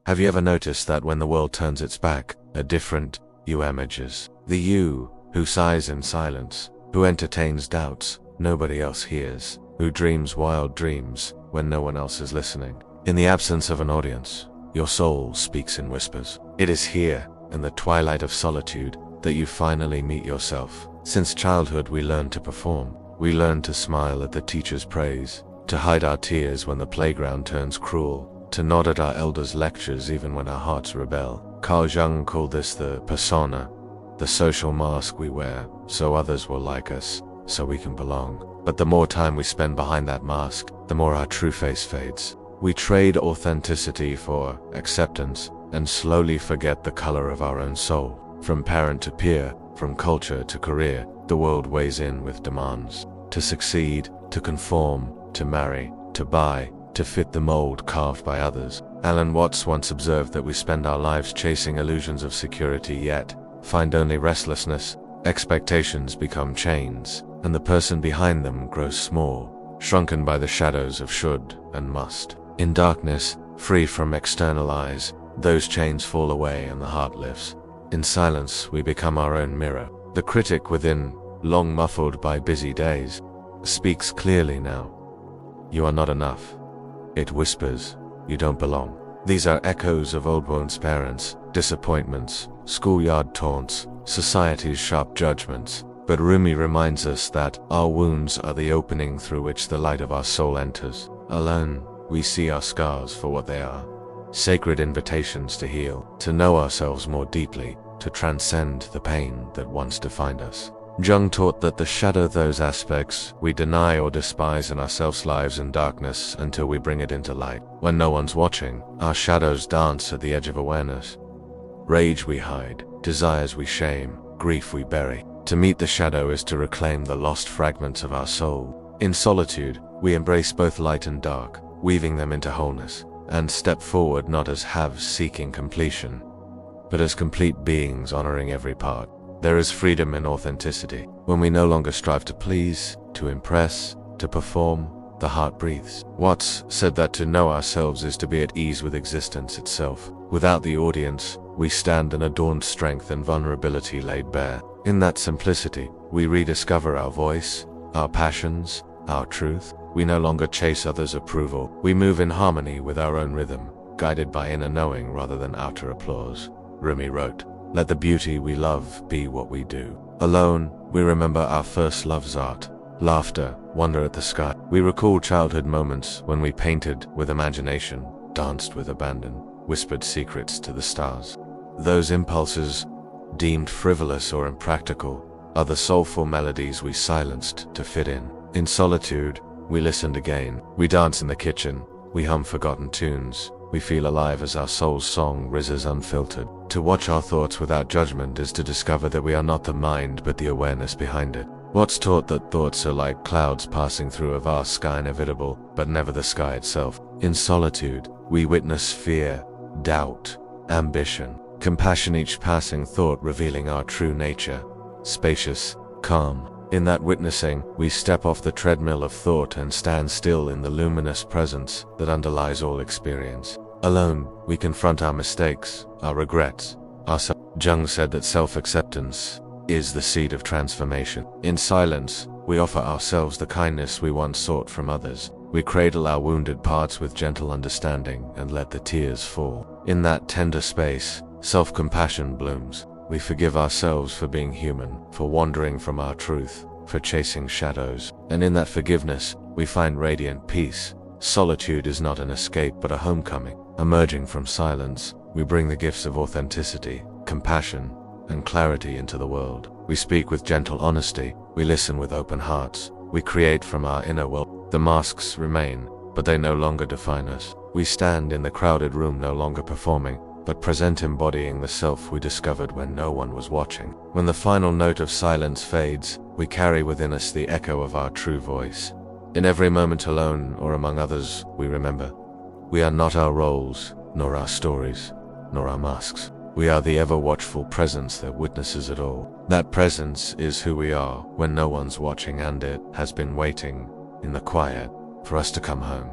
Have you ever noticed that when the world turns its back, a different you emerges? The you who sighs in silence, who entertains doubts nobody else hears, who dreams wild dreams when no one else is listening. In the absence of an audience, your soul speaks in whispers. It is here, in the twilight of solitude, that you finally meet yourself. Since childhood we learn to perform. We learn to smile at the teacher's praise, to hide our tears when the playground turns cruel, to nod at our elders' lectures even when our hearts rebel. Carl Jung called this the persona, the social mask we wear so others will like us, so we can belong. But the more time we spend behind that mask, the more our true face fades. We trade authenticity for acceptance and slowly forget the color of our own soul. From parent to peer, from culture to career, the world weighs in with demands. To succeed, to conform, to marry, to buy, to fit the mold carved by others. Alan Watts once observed that we spend our lives chasing illusions of security, yet find only restlessness. Expectations become chains, and the person behind them grows small, shrunken by the shadows of should and must. In darkness, free from external eyes, those chains fall away and the heart lifts. In silence, we become our own mirror. The critic within, long muffled by busy days, speaks clearly now. You are not enough. It whispers, you don't belong. These are echoes of old wounds, parents, disappointments, schoolyard taunts, society's sharp judgments. But Rumi reminds us that our wounds are the opening through which the light of our soul enters. Alone, we see our scars for what they are. Sacred invitations to heal, to know ourselves more deeply, to transcend the pain that once defined us. Jung taught that the shadow those aspects we deny or despise in ourselves lives in darkness until we bring it into light. When no one's watching, our shadows dance at the edge of awareness. Rage we hide, desires we shame, grief we bury. To meet the shadow is to reclaim the lost fragments of our soul. In solitude, we embrace both light and dark, weaving them into wholeness, and step forward not as halves seeking completion, but as complete beings honoring every part. There is freedom in authenticity. When we no longer strive to please, to impress, to perform, the heart breathes. Watts said that to know ourselves is to be at ease with existence itself. Without the audience, we stand in adorned strength and vulnerability laid bare. In that simplicity, we rediscover our voice, our passions, our truth. We no longer chase others' approval. We move in harmony with our own rhythm, guided by inner knowing rather than outer applause. Rumi wrote, "Let the beauty we love be what we do." Alone, we remember our first love's art, laughter, wonder at the sky. We recall childhood moments when we painted with imagination, danced with abandon, whispered secrets to the stars. Those impulses, deemed frivolous or impractical, are the soulful melodies we silenced to fit in. In solitude, we listened again. We dance in the kitchen. We hum forgotten tunes. We feel alive as our soul's song rises unfiltered. To watch our thoughts without judgment is to discover that we are not the mind but the awareness behind it. Watts taught that thoughts are like clouds passing through a vast sky, inevitable, but never the sky itself. In solitude, we witness fear, doubt, ambition, compassion, each passing thought revealing our true nature, spacious, calm. In that witnessing, we step off the treadmill of thought and stand still in the luminous presence that underlies all experience. Alone, we confront our mistakes, our regrets, Jung said that self-acceptance is the seed of transformation. In silence, we offer ourselves the kindness we once sought from others. We cradle our wounded parts with gentle understanding and let the tears fall. In that tender space, self-compassion blooms. We forgive ourselves for being human, for wandering from our truth, for chasing shadows. And in that forgiveness, we find radiant peace. Solitude is not an escape but a homecoming. Emerging from silence, we bring the gifts of authenticity, compassion, and clarity into the world. We speak with gentle honesty. We listen with open hearts. We create from our inner world. The masks remain, but they no longer define us. We stand in the crowded room no longer performing, but present, embodying the self we discovered when no one was watching. When the final note of silence fades, we carry within us the echo of our true voice. In every moment alone or among others, we remember, we are not our roles, nor our stories, nor our masks. We are the ever-watchful presence that witnesses it all. That presence is who we are when no one's watching, and it has been waiting in the quiet for us to come home.